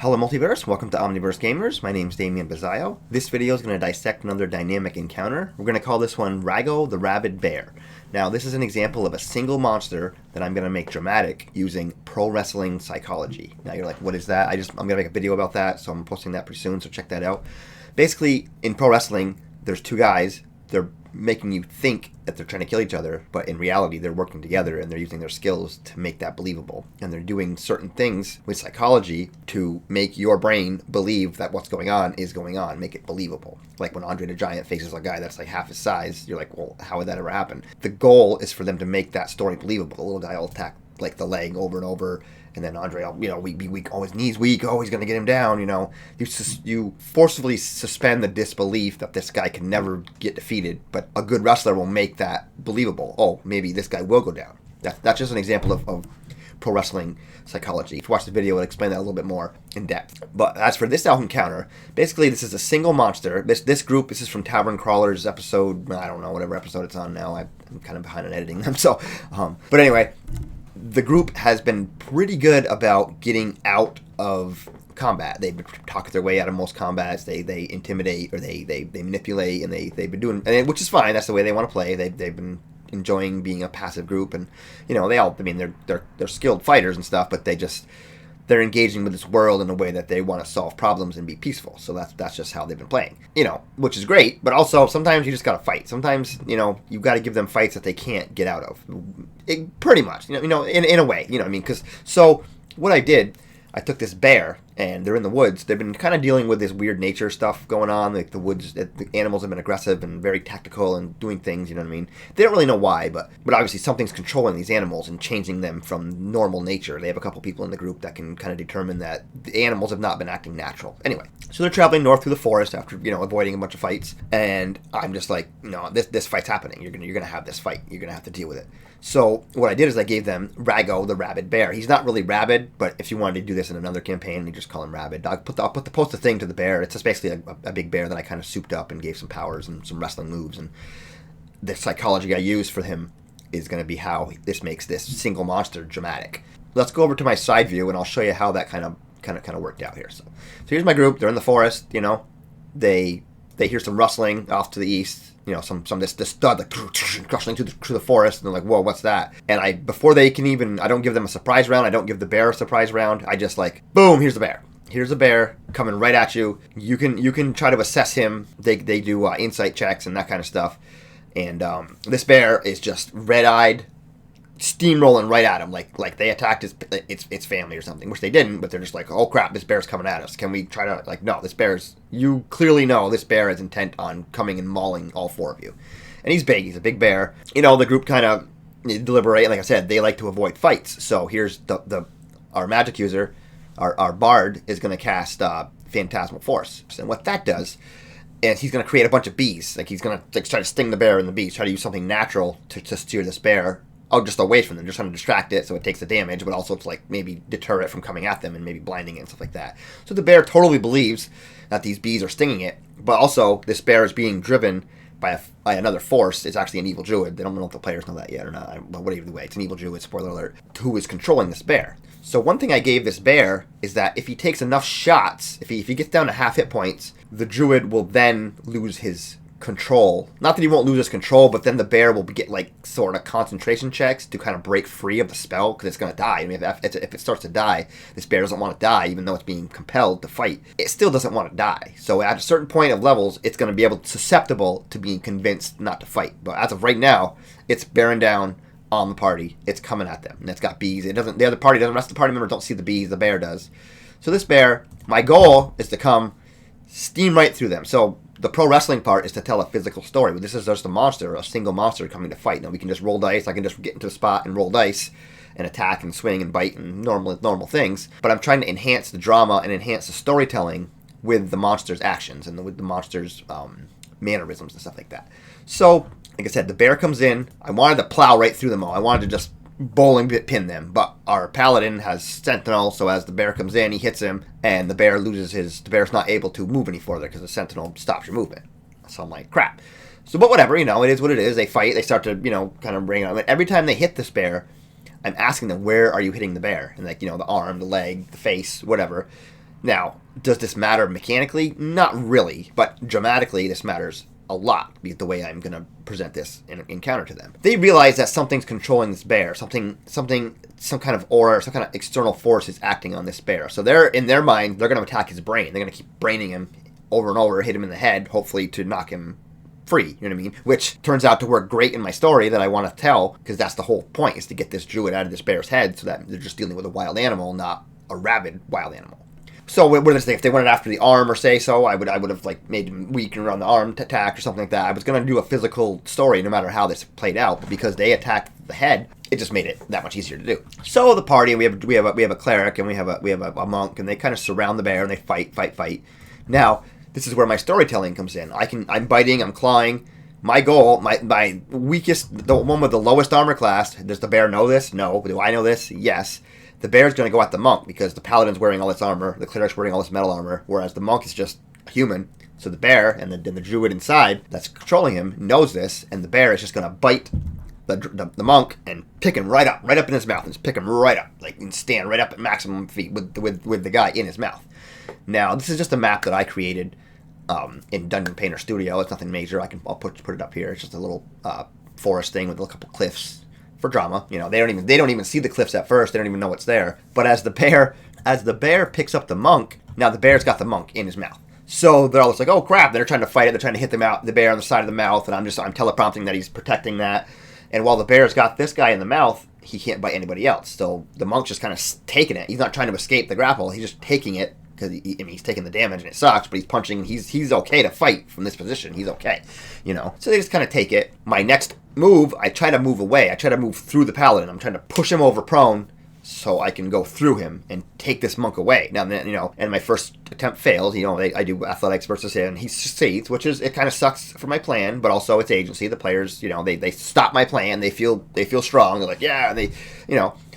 Hello Multiverse, welcome to Omniverse Gamers. My name's Damian Bazzaio. This video is going to dissect another dynamic encounter. We're going to call this one RAGO, the Rabid Bear. Now this is an example of a single monster that I'm going to make dramatic using pro wrestling psychology. Now you're like, what is that? I'm going to make a video about that, so I'm posting that pretty soon, so check that out. Basically, in pro wrestling, there's two guys. They're making you think that they're trying to kill each other, but in reality they're working together and they're using their skills to make that believable. And they're doing certain things with psychology to make your brain believe that what's going on is going on, make it believable. Like when Andre the Giant faces a guy that's like half his size, you're like, well, how would that ever happen? The goal is for them to make that story believable. The little guy will attack like the leg over and over, and then Andre, be weak, oh, his knee's weak, oh, he's going to get him down, You forcibly suspend the disbelief that this guy can never get defeated, but a good wrestler will make that believable. Oh, maybe this guy will go down. That's just an example of pro wrestling psychology. If you watch the video, I'll explain that a little bit more in depth. But as for this encounter, basically this is a single monster. This group, this is from Tavern Crawlers episode, I don't know, whatever episode it's on now. I'm kind of behind on editing them, so. But anyway, the group has been pretty good about getting out of combat. They've been talking their way out of most combats. They intimidate or they manipulate, and they've been doing, which is fine. That's the way they want to play. They've been enjoying being a passive group, and they're skilled fighters and stuff, but they're engaging with this world in a way that they want to solve problems and be peaceful. So that's just how they've been playing, which is great. But also sometimes you just gotta fight. Sometimes you got to give them fights that they can't get out of. Pretty much, in a way, Because so what I did, I took this bear, and they're in the woods. They've been kind of dealing with this weird nature stuff going on. Like the woods, the animals have been aggressive and very tactical and doing things, They don't really know why, but obviously something's controlling these animals and changing them from normal nature. They have a couple people in the group that can kind of determine that the animals have not been acting natural. Anyway, so they're traveling north through the forest after, avoiding a bunch of fights. And I'm just like, this fight's happening. You're gonna have this fight. You're gonna have to deal with it. So what I did is I gave them RAGO, the Rabid Bear. He's not really rabid, but if you wanted to do this in another campaign, you just call him Rabid. I'll post a thing to the bear. It's just basically a big bear that I kind of souped up and gave some powers and some wrestling moves. And the psychology I use for him is going to be how this makes this single monster dramatic. Let's go over to my side view, and I'll show you how that kind of worked out here. So here's my group. They're in the forest. They hear some rustling off to the east. This stud like crushing through the forest, and they're like, whoa, what's that? And before they can even, I don't give them a surprise round. I don't give the bear a surprise round. I just like, boom, here's the bear. Here's a bear coming right at you. You can try to assess him. They do insight checks and that kind of stuff. And this bear is just red-eyed, steamrolling right at him, like they attacked its family or something, which they didn't, but they're just like, oh crap, this bear's coming at us. Can we try to, no, you clearly know this bear is intent on coming and mauling all four of you. And he's big, he's a big bear. The group kind of deliberate, and like I said, they like to avoid fights. So here's our magic user, our bard, is going to cast Phantasmal Force. And what that does is he's going to create a bunch of bees. Like he's going to try to sting the bear and the bees, try to use something natural to steer this bear just away from them, just trying to distract it so it takes the damage, but also to maybe deter it from coming at them and maybe blinding it and stuff like that. So the bear totally believes that these bees are stinging it, but also this bear is being driven by another force. It's actually an evil druid. They don't know if the players know that yet or not, but whatever way, it's an evil druid, spoiler alert, who is controlling this bear. So one thing I gave this bear is that if he takes enough shots, if he gets down to half hit points, the druid will then lose his control. Not that he won't lose his control, but then the bear will get sort of concentration checks to kind of break free of the spell, because it's going to die. I mean, if it starts to die, this bear doesn't want to die, even though it's being compelled to fight. It still doesn't want to die. So at a certain point of levels, it's going to be susceptible to being convinced not to fight. But as of right now, it's bearing down on the party. It's coming at them, and it's got bees. The rest of the party members don't see the bees. The bear does. So this bear, my goal is to come steam right through them. So the pro wrestling part is to tell a physical story. But this is just a single monster coming to fight. Now we can just roll dice. I can just get into the spot and roll dice and attack and swing and bite and normal things. But I'm trying to enhance the drama and enhance the storytelling with the monster's actions and with the monster's mannerisms and stuff like that. So, like I said, the bear comes in. I wanted to plow right through them all. I wanted to just bowling pin them, but our paladin has sentinel, so as the bear comes in, he hits him, and the bear's not able to move any further because the sentinel stops your movement. So I'm like, crap. So, but whatever, it is what it is. They fight, they start to, kind of bring it on. Every time they hit this bear, I'm asking them, where are you hitting the bear? And the arm, the leg, the face, whatever. Now, does this matter mechanically? Not really, but dramatically this matters a lot, the way I'm going to present this encounter to them. They realize that something's controlling this bear, some kind of aura, some kind of external force is acting on this bear. So in their mind, they're going to attack his brain. They're going to keep braining him over and over, hit him in the head, hopefully to knock him free, you know what I mean? Which turns out to work great in my story that I want to tell, because that's the whole point, is to get this druid out of this bear's head so that they're just dealing with a wild animal, not a rabid wild animal. So what did they say? If they went after the arm or say so, I would have like made him weak and run the arm attack or something like that. I was going to do a physical story no matter how this played out, but because they attacked the head, it just made it that much easier to do. So the party, we have a cleric and we have a monk, and they kind of surround the bear and they fight. Now, this is where my storytelling comes in. I'm biting, I'm clawing. My goal, my weakest, the one with the lowest armor class, does the bear know this? No. Do I know this? Yes. The bear's going to go at the monk because the paladin's wearing all its armor, the cleric's wearing all its metal armor, whereas the monk is just a human. So the bear and the druid inside that's controlling him knows this, and the bear is just going to bite the monk and pick him right up in his mouth, and just pick him right up, like, and stand right up at maximum feet with the guy in his mouth. Now, this is just a map that I created in Dungeon Painter Studio. It's nothing major. I'll put it up here. It's just a little forest thing with a couple cliffs. For drama, you know, they don't even see the cliffs at first. They don't even know what's there. But as the bear picks up the monk, now the bear's got the monk in his mouth. So they're all just like, oh crap! They're trying to fight it. They're trying to hit the bear on the side of the mouth, and I'm teleprompting that he's protecting that. And while the bear's got this guy in the mouth, he can't bite anybody else. So the monk's just kind of taking it. He's not trying to escape the grapple. He's just taking it because he's taking the damage and it sucks. But he's punching. And he's okay to fight from this position. He's okay, you know. So they just kind of take it. My next move, I try to move away. I try to move through the paladin. I'm trying to push him over prone so I can go through him and take this monk away. Now, you know, and my first attempt fails. You know, I do athletics versus him, and he succeeds, which is, it kind of sucks for my plan, but also it's agency. The players, you know, they stop my plan. They feel strong. They're like, yeah, and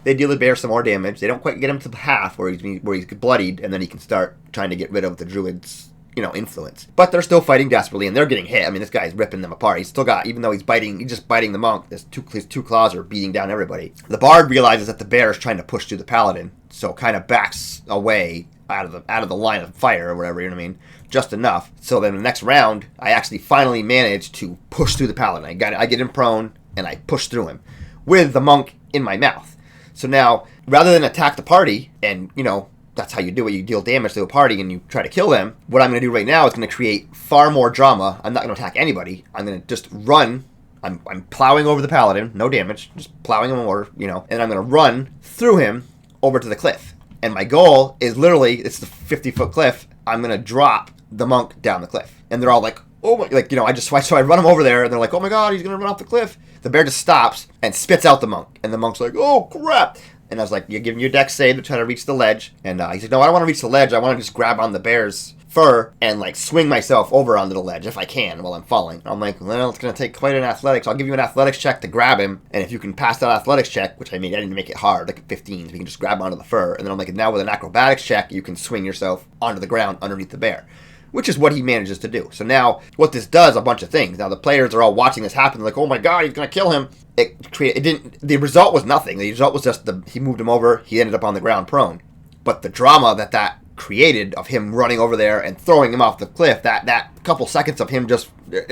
they deal the bear some more damage. They don't quite get him to the half where he's bloodied, and then he can start trying to get rid of the druid's, you know, influence. But they're still fighting desperately, and they're getting hit. I mean, this guy's ripping them apart. He's still got, even though he's just biting the monk, his two claws are beating down everybody. The bard realizes that the bear is trying to push through the paladin, so kind of backs away out of the line of fire or whatever, you know what I mean? Just enough. So then the next round, I actually finally manage to push through the paladin. I get him prone, and I push through him with the monk in my mouth. So now, rather than attack the party and, you know, that's how you do it. You deal damage to a party and you try to kill them. What I'm going to do right now is going to create far more drama. I'm not going to attack anybody. I'm going to just run. I'm plowing over the paladin. No damage. Just plowing him over, you know. And I'm going to run through him over to the cliff. And my goal is literally, it's the 50-foot cliff. I'm going to drop the monk down the cliff. And they're all like, oh my, like, you know, so I run him over there and they're like, oh my God, he's going to run off the cliff. The bear just stops and spits out the monk. And the monk's like, oh crap. And I was like, you're giving your dex save to try to reach the ledge. And he said, no, I don't want to reach the ledge. I want to just grab on the bear's fur and, like, swing myself over onto the ledge if I can while I'm falling. And I'm like, well, it's going to take quite an athletics. I'll give you an athletics check to grab him. And if you can pass that athletics check, which I didn't make it hard, like a 15, so you can just grab onto the fur. And then I'm like, now with an acrobatics check, you can swing yourself onto the ground underneath the bear. Which is what he manages to do. So now, what this does, a bunch of things. Now, the players are all watching this happen. They're like, oh my God, he's going to kill him. The result was nothing. The result was just he moved him over. He ended up on the ground prone. But the drama that created of him running over there and throwing him off the cliff, that couple seconds of him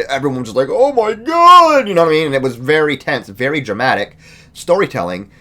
everyone was just like, oh my God, you know what I mean? And it was very tense, very dramatic storytelling,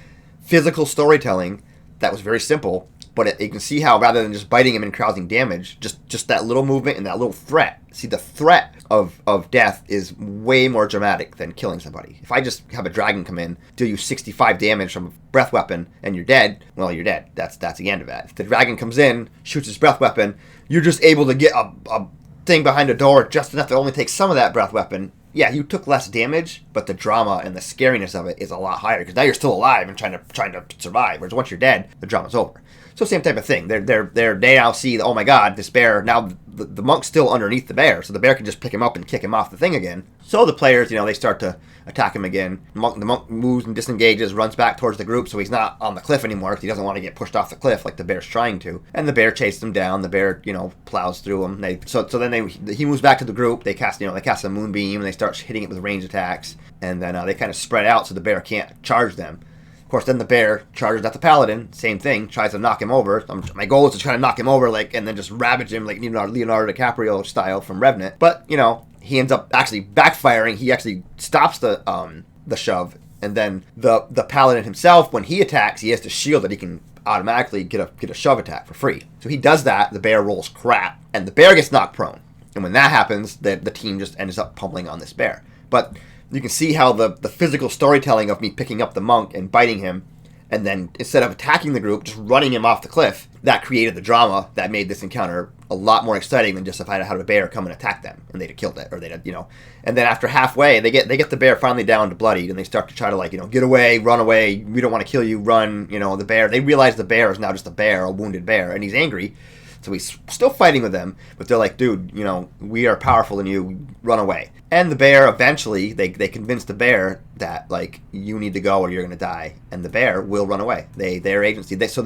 physical storytelling that was very simple. But you can see how, rather than just biting him and causing damage, just that little movement and that little threat. See, the threat of death is way more dramatic than killing somebody. If I just have a dragon come in, deal you 65 damage from a breath weapon, and you're dead, well, you're dead. That's the end of that. If the dragon comes in, shoots his breath weapon, you're just able to get a thing behind a door just enough to only take some of that breath weapon. Yeah, you took less damage, but the drama and the scariness of it is a lot higher, because now you're still alive and trying to survive. Whereas once you're dead, the drama's over. So same type of thing. They now see, oh my God, this bear, now the monk's still underneath the bear, so the bear can just pick him up and kick him off the thing again. So the players, you know, they start to attack him again. The monk moves and disengages, runs back towards the group, so he's not on the cliff anymore, because he doesn't want to get pushed off the cliff like the bear's trying to. And the bear chases him down. The bear, you know, plows through him. So then he moves back to the group. They cast a moonbeam, and they start hitting it with range attacks. And then they kind of spread out so the bear can't charge them. Of course, then the bear charges at the paladin. Same thing, tries to knock him over. My goal is to try to knock him over, like, and then just ravage him, like Leonardo DiCaprio style from Revenant. But you know, he ends up actually backfiring. He actually stops the shove, and then the paladin himself, when he attacks, he has to shield that he can automatically get a shove attack for free. So he does that. The bear rolls crap, and the bear gets knocked prone. And when that happens, the team just ends up pummeling on this bear. But you can see how the physical storytelling of me picking up the monk and biting him, and then instead of attacking the group, just running him off the cliff, that created the drama that made this encounter a lot more exciting than just if I had had a bear come and attack them and they'd have killed it, or they'd have, you know. And then after halfway, they get the bear finally down to bloodied, and they start to try to, like, you know, get away, run away. We don't want to kill you, run. You know, the bear. They realize the bear is now just a bear, a wounded bear, and he's angry. So he's still fighting with them, but they're like, dude, you know, we are powerful than you, run away. And the bear, eventually, they convince the bear that, like, you need to go or you're going to die. And the bear will run away. Their agency. So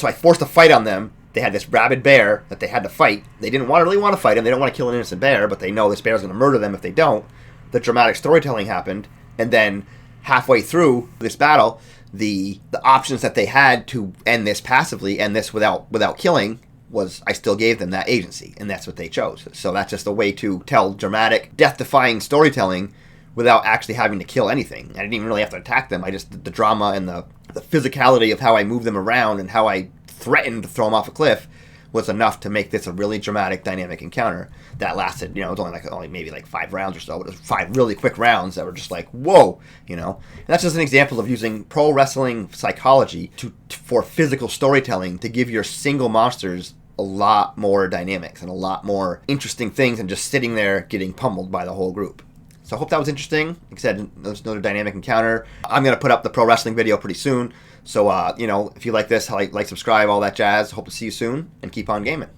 I forced a fight on them. They had this rabid bear that they had to fight. They didn't really want to fight him. They don't want to kill an innocent bear, but they know this bear's going to murder them if they don't. The dramatic storytelling happened. And then halfway through this battle, the options that they had to end this passively, end this without killing, was I still gave them that agency, and that's what they chose. So that's just a way to tell dramatic, death-defying storytelling without actually having to kill anything. I didn't even really have to attack them. I just, the drama and the physicality of how I moved them around and how I threatened to throw them off a cliff was enough to make this a really dramatic, dynamic encounter that lasted, you know, it was only maybe like 5 rounds or so, but it was 5 really quick rounds that were just like, whoa, you know. And that's just an example of using pro wrestling psychology for physical storytelling to give your single monsters a lot more dynamics and a lot more interesting things than just sitting there getting pummeled by the whole group. So I hope that was interesting. Like I said, there's another dynamic encounter. I'm going to put up the pro wrestling video pretty soon. So, you know, if you like this, like, subscribe, all that jazz. Hope to see you soon, and keep on gaming.